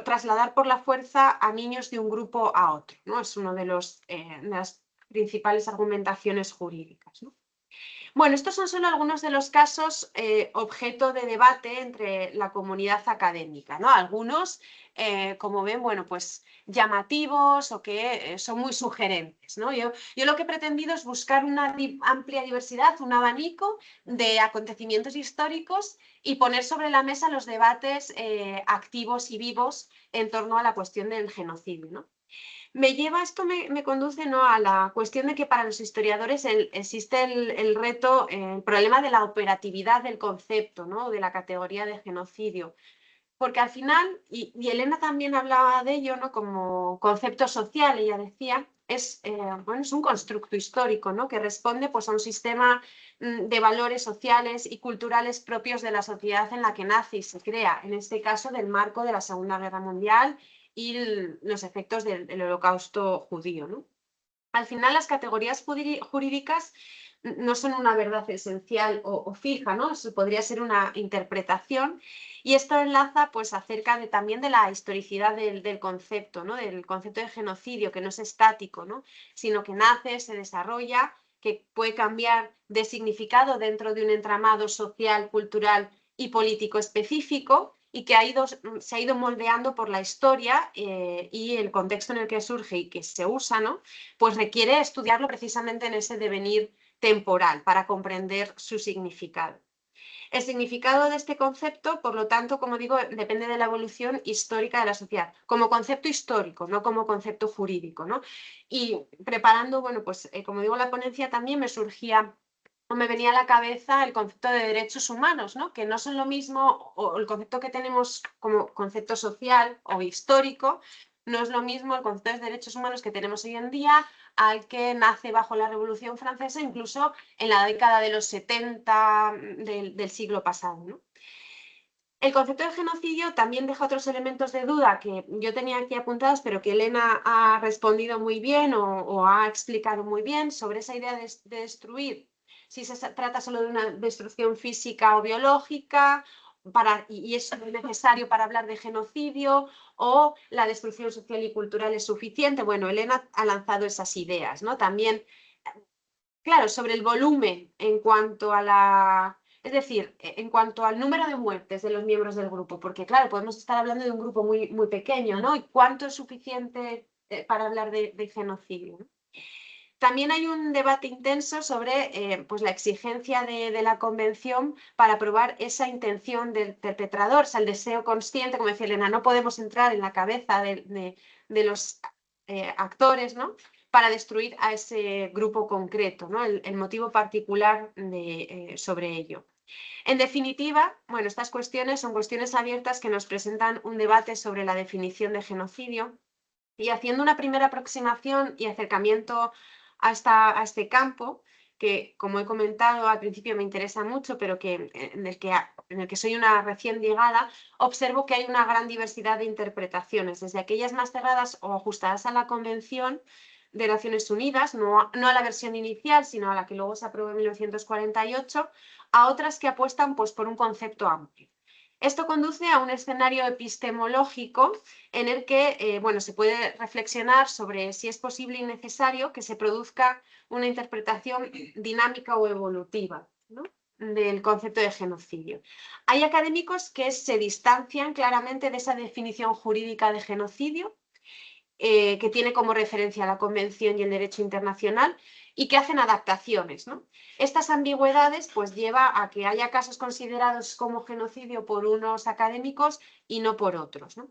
Speaker 1: trasladar por la fuerza a niños de un grupo a otro, ¿no? Es uno de las principales argumentaciones jurídicas, ¿no? Bueno, estos son solo algunos de los casos objeto de debate entre la comunidad académica, ¿no? Algunos, como ven, bueno, pues llamativos o que son muy sugerentes, ¿no? Yo lo que he pretendido es buscar una amplia diversidad, un abanico de acontecimientos históricos y poner sobre la mesa los debates activos y vivos en torno a la cuestión del genocidio, ¿no? Esto me conduce, ¿no?, a la cuestión de que para los historiadores existe el reto, el problema de la operatividad del concepto, ¿no?, de la categoría de genocidio. Porque al final, y Elena también hablaba de ello, ¿no?, como concepto social, ella decía, bueno, es un constructo histórico, ¿no?, que responde, pues, a un sistema de valores sociales y culturales propios de la sociedad en la que nace y se crea, en este caso del marco de la Segunda Guerra Mundial y los efectos del Holocausto judío, ¿no? Al final, las categorías jurídicas no son una verdad esencial o fija, ¿no? Eso podría ser una interpretación, y esto enlaza, pues, acerca también de la historicidad del concepto, ¿no? Del concepto de genocidio, que no es estático, ¿no?, sino que nace, se desarrolla, que puede cambiar de significado dentro de un entramado social, cultural y político específico, y que se ha ido moldeando por la historia y el contexto en el que surge y que se usa, ¿no?, pues requiere estudiarlo precisamente en ese devenir temporal para comprender su significado. El significado de este concepto, por lo tanto, como digo, depende de la evolución histórica de la sociedad, como concepto histórico, no como concepto jurídico, ¿no? Y preparando, bueno, pues como digo, la ponencia también me surgía o me venía a la cabeza el concepto de derechos humanos, ¿no?, que no son lo mismo, o el concepto que tenemos como concepto social o histórico, no es lo mismo el concepto de derechos humanos que tenemos hoy en día al que nace bajo la Revolución Francesa, incluso en la década de los 70 del siglo pasado, ¿no? El concepto de genocidio también deja otros elementos de duda que yo tenía aquí apuntados, pero que Elena ha respondido muy bien o ha explicado muy bien sobre esa idea de destruir, si se trata solo de una destrucción física o biológica, y es necesario para hablar de genocidio, o la destrucción social y cultural es suficiente. Bueno, Elena ha lanzado esas ideas, ¿no? También, claro, sobre el volumen en cuanto a es decir, en cuanto al número de muertes de los miembros del grupo, porque claro, podemos estar hablando de un grupo muy, muy pequeño, ¿no? ¿Y cuánto es suficiente para hablar de genocidio, ¿no? También hay un debate intenso sobre pues la exigencia de la Convención para probar esa intención del perpetrador, o sea, el deseo consciente, como decía Elena, no podemos entrar en la cabeza de los actores, ¿no?, para destruir a ese grupo concreto, ¿no?, el motivo particular sobre ello. En definitiva, bueno, estas cuestiones son cuestiones abiertas que nos presentan un debate sobre la definición de genocidio, y haciendo una primera aproximación y acercamiento a este campo, que como he comentado al principio me interesa mucho, pero en el que soy una recién llegada, observo que hay una gran diversidad de interpretaciones, desde aquellas más cerradas o ajustadas a la Convención de Naciones Unidas, no a la versión inicial, sino a la que luego se aprobó en 1948, a otras que apuestan pues, por un concepto amplio. Esto conduce a un escenario epistemológico en el que bueno, se puede reflexionar sobre si es posible y necesario que se produzca una interpretación dinámica o evolutiva, ¿no?, del concepto de genocidio. Hay académicos que se distancian claramente de esa definición jurídica de genocidio, que tiene como referencia la Convención y el derecho internacional, y que hacen adaptaciones, ¿no? Estas ambigüedades pues lleva a que haya casos considerados como genocidio por unos académicos y no por otros, ¿no?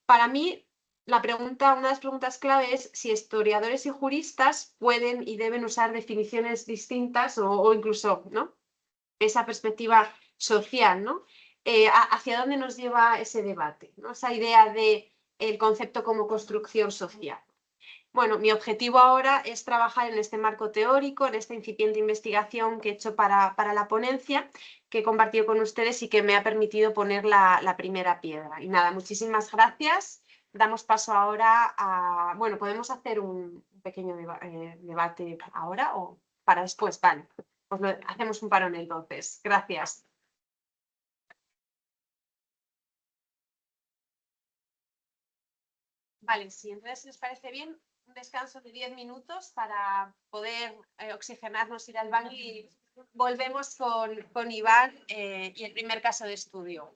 Speaker 1: Para mí, una de las preguntas clave es si historiadores y juristas pueden y deben usar definiciones distintas o incluso, ¿no?, esa perspectiva social, ¿no? ¿Hacia dónde nos lleva ese debate, ¿no?, esa idea de el concepto como construcción social? Bueno, mi objetivo ahora es trabajar en este marco teórico, en esta incipiente investigación que he hecho para la ponencia, que he compartido con ustedes y que me ha permitido poner la primera piedra. Y nada, muchísimas gracias. Damos paso ahora a... Bueno, podemos hacer un pequeño debate ahora o para después, vale. Pues hacemos un parón entonces. Gracias. Vale, si entonces les parece bien, un descanso de 10 minutos para poder oxigenarnos, ir al baño y volvemos con Iván y el primer caso de estudio.